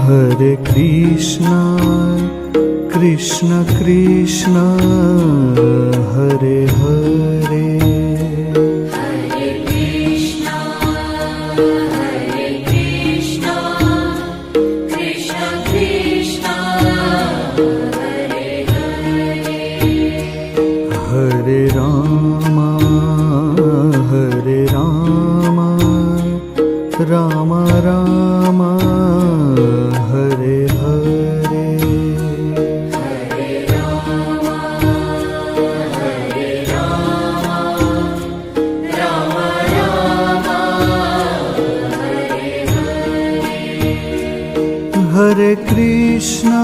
Hare Krishna, Krishna Krishna, Hare Hare. Hare Krishna, Krishna Krishna, Hare Hare. Hare Rama, Rama Rama, Hare Hare. Hare Rama, Rama Rama, Hare Hare. Hare Krishna,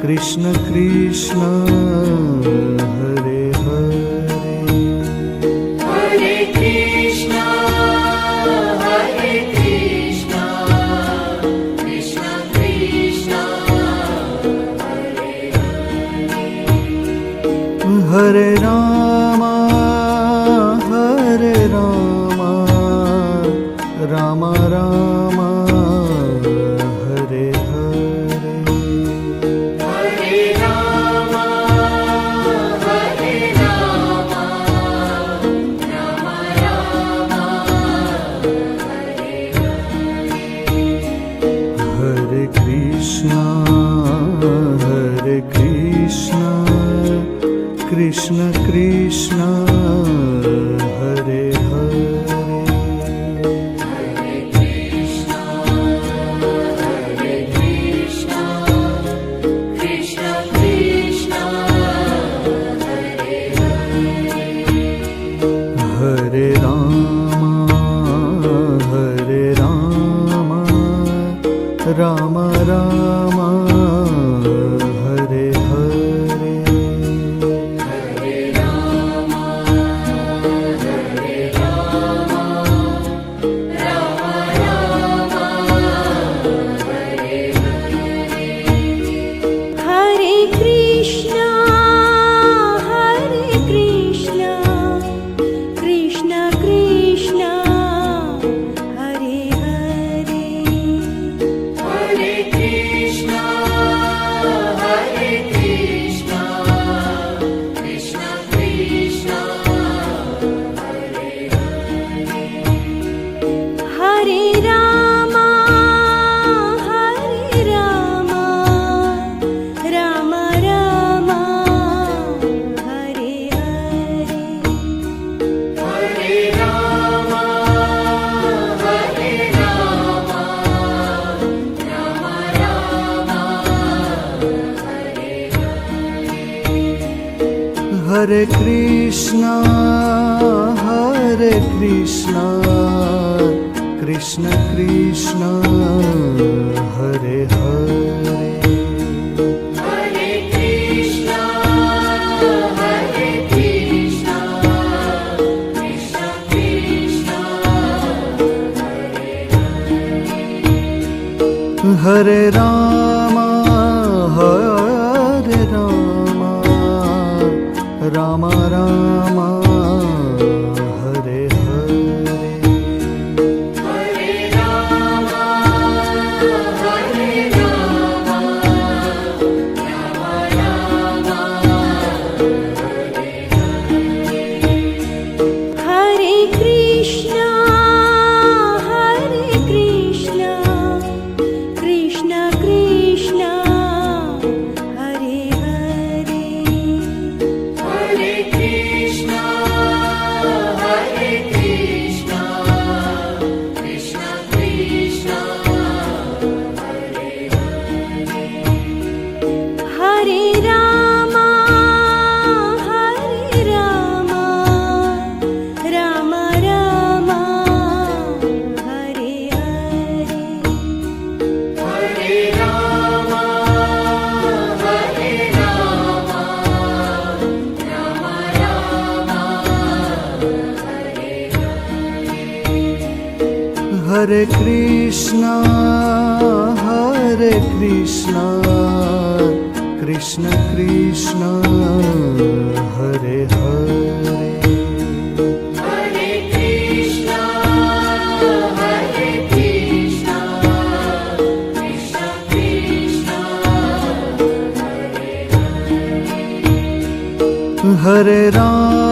Krishna Krishna, Hare Hare. Hare Krishna, Krishna Krishna, Hare Hare. Hare Rama, Rama Rama, Hare Hare. Hare Rama, Rama Rama, Hare Hare. Hare Krishna, Krishna Krishna, Hare Hare. Hare Krishna, Krishna Krishna, Hare Hare. Hare Rama, Rama Rama, Hare Hare. Hare Rama, Rama Rama, Hare Hare. Hare Krishna, Krishna Krishna, Hare Hare. Hare Krishna, Krishna Krishna, Hare Hare. Hare Rama, Rama Rama, Hare Hare. Hare Rama, Rama Rama, Hare Hare. Hare Krishna, Krishna Krishna, Hare Hare. Hare Krishna, Krishna Krishna, Hare Hare. Hare Rama, Rama Rama, Hare Hare. Hare Rama, Rama Rama, Hare Hare. Hare Krishna, Krishna Krishna, Hare Hare. Hare Krishna, Krishna Krishna, Hare Hare. Hare Rama, Rama Rama, Hare Hare. Hare Rama, Rama Rama, Hare Hare. Hare Krishna, Krishna Krishna, Hare Hare. Hare Hare Ram